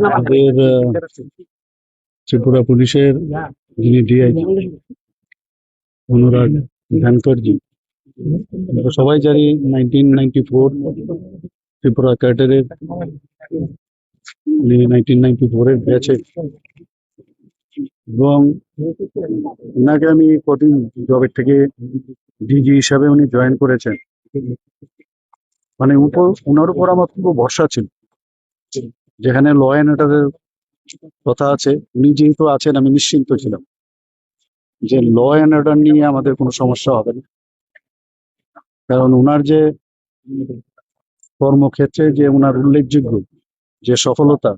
আমাদের ত্রিপুরা পুলিশের যিনি ডিআইজি অনুরাগ ধানকরজি, আমরা সবাই জানি 1994 ত্রিপুরা ক্যাডারের 1994-এর ব্যাচে, এবং ওনাকে আমি কদিন জবের থেকে ডিজি হিসাবে উনি জয়েন করেছেন। মানে ওনার উপর আমার খুব ভরসা ছিল। যেখানে ল অ্যান্ড অর্ডারের কথা আছে, উনি যেহেতু আছেন, আমি নিশ্চিন্ত ছিলাম যে ল অ্যান্ড অর্ডার নিয়ে আমাদের কোনো সমস্যা হবে না। কারণ ওনার যে কর্মক্ষেত্রে যে ওনার উল্লেখযোগ্য যে সফলতা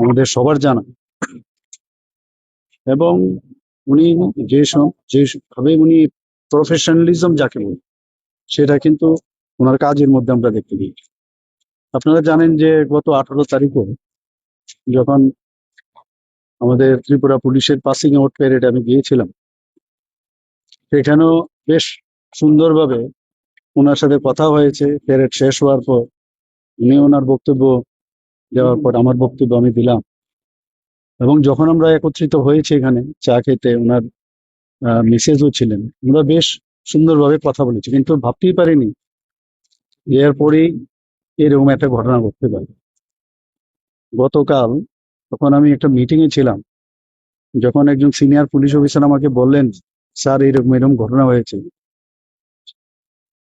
আমাদের সবার জানা, এবং উনি যেভাবে উনি প্রফেশনালিজম যাকে বলি, সেটা কিন্তু ওনার কাজের মধ্যে আমরা দেখতে পাই। আপনারা জানেন যে গত 18 তারিখও যখন আমাদের ত্রিপুরা পুলিশের পাসিং আউট প্যারেড আমি গিয়েছিলাম, সেখানেও বেশ সুন্দরভাবে ওনার সাথে কথা হয়েছে। প্যারেড শেষ হওয়ার পর উনি ওনার বক্তব্য দেওয়ার পর আমার বক্তব্য আমি দিলাম, এবং যখন আমরা একত্রিত হয়েছি এখানে চা খেতে, ওনার মিসেসও ছিলেন, আমরা বেশ সুন্দরভাবে কথা বলেছি। কিন্তু ভাবতেই পারিনি এরপরেই এরকম একটা ঘটনা ঘটতে পারে। গতকাল তখন আমি একটা মিটিং এ ছিলাম, যখন একজন সিনিয়র পুলিশ অফিসার আমাকে বললেন, স্যার এরকম এরকম ঘটনা হয়েছে,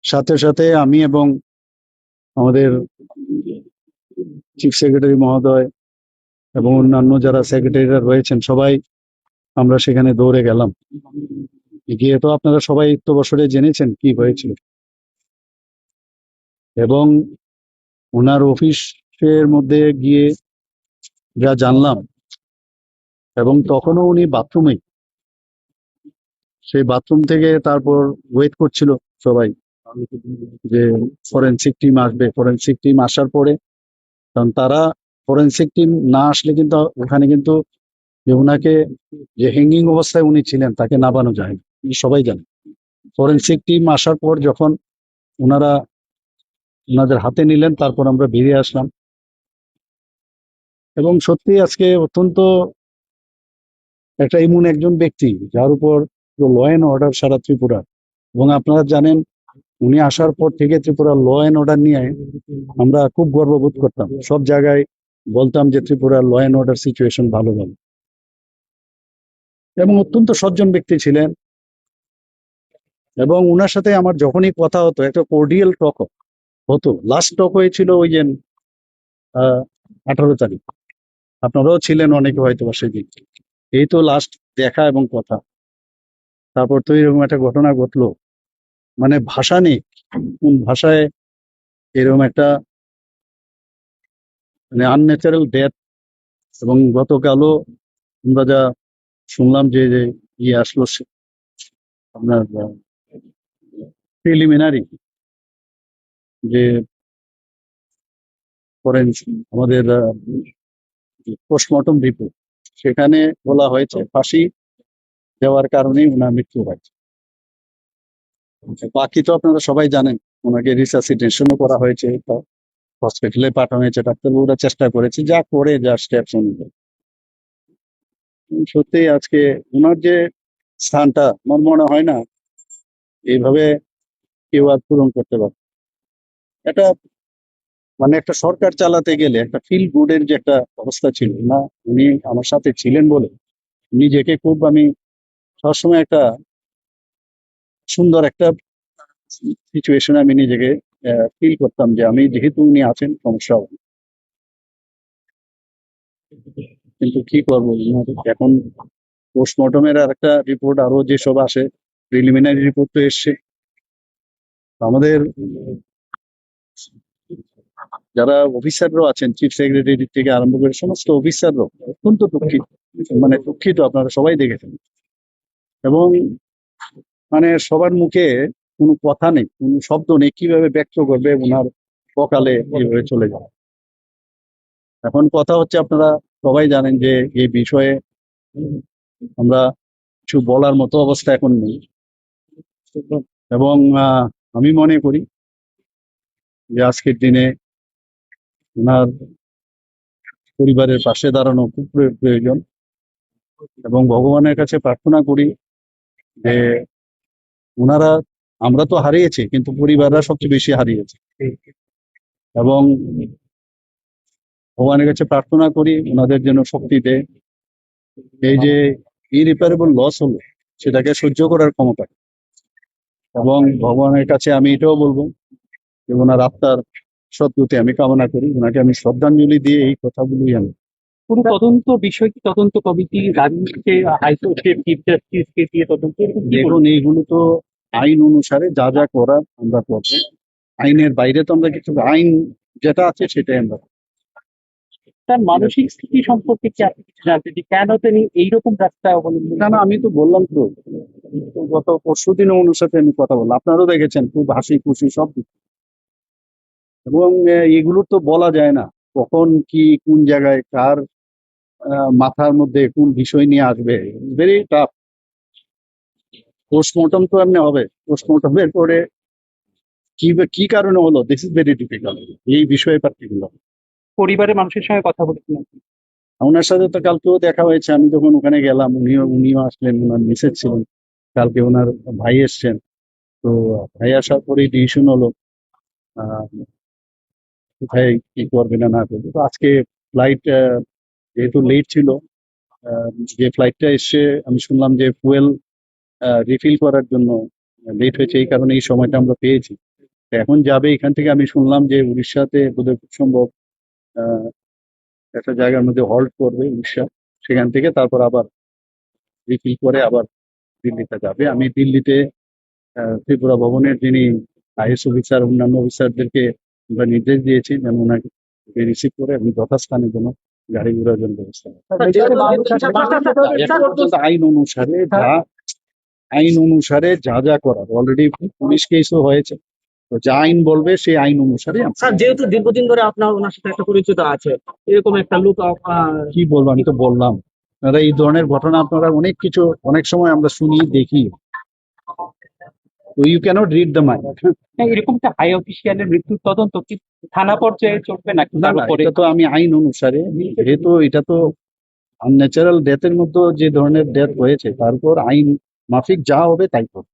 সাথে সাথে আমি এবং আমাদের চিফ সেক্রেটারি মহোদয় এবং অন্যান্য যারা সেক্রেটারিরা রয়েছেন, সবাই আমরা সেখানে দৌড়ে গেলাম। গিয়ে তো আপনারা সবাই তো বছরে জেনেছেন কি হয়েছিল, এবং ওনার অফিসের মধ্যে গিয়ে যা জানলাম, এবং তখনও উনি বাথরুমে, সেই বাথরুম থেকে তারপর ওয়েট করছিল সবাই যে ফরেনসিক টিম আসবে। ফরেনসিক টিম আসার পরে, কারণ তারা ফরেনসিক টিম না আসলে কিন্তু ওখানে কিন্তু যে ওনাকে যে হ্যাঙ্গিং অবস্থায় উনি ছিলেন তাকে নামানো যায় না, সবাই জানে। ফরেনসিক টিম আসার পর যখন ওনারা ওনাদের হাতে নিলেন, তারপর আমরা বেরিয়ে আসলাম। এবং সত্যি আজকে অত্যন্ত একটা এমন একজন ব্যক্তি যার উপর ল অ্যান্ড অর্ডার সারা ত্রিপুরা, এবং আপনারা জানেন উনি আসার পর থেকে ত্রিপুরা ল অ্যান্ড অর্ডার নিয়ে আমরা খুব গর্ববোধ করতাম। সব জায়গায় বলতাম যে Tripura law and order situation ভালো ভালো, এবং অত্যন্ত সজ্জন ব্যক্তি ছিলেন। এবং ওনার সাথে আমার যখনই কথা হতো, একটা কোর্ডিয়াল টক হতো। লাস্ট টক হয়েছিল ওই যে 18 তারিখ, আপনারাও ছিলেন অনেকে হয়তো সেদিন। এই তো লাস্ট দেখা এবং কথা। তারপর তো এরকম একটা ঘটনা ঘটলো, মানে ভাষা নেই কোন ভাষায় এরকম একটা মানে আনন্যাচারাল ডেথ। এবং গতকালও আমরা যা শুনলাম যে ইয়ে আসলো, আপনার প্রিলিমিনারি যে আমাদের পোস্টমর্টম রিপোর্ট, সেখানে বলা হয়েছে ফাঁসি দেওয়ার কারণেই ওনার মৃত্যু হয়েছে। বাকি তো আপনারা সবাই জানেন, ওনাকে রিসাসিটেশনও করা হয়েছে, হসপিটালে পাঠানো হয়েছে, ডাক্তারবাবুরা চেষ্টা করেছে যা করে, যা স্টেপস অনুযায়ী। সত্যি আজকে ওনার যে স্থানটা আমার মনে হয় না এইভাবে কেউ আর পূরণ করতে পারে। এটা মানে একটা সরকার চালাতে গেলে একটা ফিল গুডের যে একটা অবস্থা ছিল না, উনি আমার সাথে ছিলেন বলে নিজেকে খুব আমি সবসময় একটা সুন্দর একটা সিচুয়েশনে আমি নিজেকে ফিল করতাম যে আমি যেহেতু উনি আছেন সমস্যা হবে না। কিন্তু কি করবো, এখন পোস্টমর্টমের আর একটা রিপোর্ট আরো যেসব আসে, প্রিলিমিনারি রিপোর্ট তো এসছে। আমাদের যারা অফিসাররাও আছেন, চিফ সেক্রেটারি থেকে আরম্ভ করে সমস্ত অফিসাররাও অত্যন্ত দুঃখিত, মানে দুঃখিত, আপনারা সবাই দেখেছেন। এবং মানে সবার মুখে কোনো কথা নেই, কোনো শব্দ নেই, কিভাবে ব্যক্ত করবে ওনার সকালে কিভাবে চলে যাবে। এখন কথা হচ্ছে, আপনারা সবাই জানেন যে এই বিষয়ে আমরা কিছু বলার মতো অবস্থা এখন নেই। এবং আমি মনে করি যে আজকের দিনে ওনার পরিবারের পাশে দাঁড়ানো খুব প্রয়োজন। এবং ভগবানের কাছে প্রার্থনা করি যে ওনারা, আমরা তো হারিয়েছি কিন্তু পরিবাররা সবচেয়ে বেশি হারিয়েছে। এবং ভগবানের কাছে প্রার্থনা করি ওনাদের যেন শক্তি দেয়, এই যে ইরিপারেবল লস হলো সেটাকে সহ্য করার ক্ষমতা। এবং ভগবানের কাছে আমি এটাও বলবো যে ওনার আত্মার সদ্গতি আমি কামনা করি, ওনাকে আমি শ্রদ্ধাঞ্জলি দিয়ে এই কথাগুলোই আমি। পুরো তদন্ত বিষয় কি তদন্ত কমিটি রাজ্যকে হাইকোর্টের চিফ জাস্টিসকে দিয়ে তদন্ত এরকম কি দেখুন, এইগুলো তো আইন অনুসারে যা যা করার আমরা করবো। আইনের বাইরে তো আমরা কিছু, আইন যেটা আছে সেটাই আমরা। তার মানসিক স্থিতি সম্পর্কে কি আপনি কিছু জানতে যে কেন তিনি এইরকম রাস্তা অবলম্বন না না, আমি তো বললাম তো, গত পরশুদিনও ওনার সাথে আমি কথা বললাম, আপনারাও দেখেছেন, খুব হাসি খুশি সব কিছু। এবং এগুলো তো বলা যায় না কখন কি কোন জায়গায় কার মাথার মধ্যে কোন বিষয় নিয়ে আসবে, ভেরি টাফ। পোস্টমর্টম তো এমনি হবে, পোস্টমর্টমের পরে কি কি কারণে হলো, দিস ইজ ভেরি ডিফিকাল্ট এই বিষয়ে পার্টিকুলার। পরিবারের মানুষের সঙ্গে কথা বলেছিলেন? ওনার সাথে তো কালকেও দেখা হয়েছে, আমি যখন ওখানে গেলাম উনিও আসলেন, ওনার মিসেস ছিলেন, কালকে ওনার ভাই এসছেন। তো ভাই আসার পরেই ডিসিশন হলো আহ, কোথায় কি করবে না না করবে। তো আজকে ফ্লাইট যেহেতু লেট ছিল, যে ফ্লাইটটা এসছে আমি শুনলাম যে ফুয়েল রিফিল করার জন্য লেট হয়েছে, এই কারণে এই সময়টা আমরা পেয়েছি। তো এখন যাবে এখান থেকে, আমি শুনলাম যে উড়িষ্যাতে বোধহয় খুব সম্ভব আহ, একটা জায়গার মধ্যে হল্ট করবে উড়িষ্যা, সেখান থেকে তারপর আবার রিফিল করে আবার দিল্লিতে যাবে। আমি দিল্লিতে ত্রিপুরা ভবনের যিনি আইএস অফিসার, অন্যান্য অফিসারদেরকে আমরা নির্দেশ দিয়েছি যেন ওনাকে রিসিভ করে আমি যথাস্থানের জন্য গাড়ি ঘোড়ার জন্য ব্যবস্থা করি। এখন পর্যন্ত আইন অনুসারে যা যা করার অলরেডি পুলিশ কেসও হয়েছে, তো যা আইন বলবে সেই আইন অনুসারে স্যার, যেহেতু দীর্ঘদিন ধরে আপনার ওনার সাথে একটা পরিচিত আছে, এরকম একটা লোক কি বলবো, আমি তো বললাম আপনারা এই ধরনের ঘটনা আপনারা অনেক কিছু অনেক সময় আমরা শুনি দেখি, তো you cannot read the mind. এরকম একটা হাই অফিসিয়ালের মৃত্যুর তদন্ত কি থানা পর্যায়ে চলবে নাকি না তার না, উপরে? এটা তো আমি আইন অনুসারে, যেহেতু এটা তো আনন্যাচারাল ডেথের মধ্যে যে ধরনের ডেথ হয়েছে, তারপর আইন মাফিক যা হবে তাই করবে।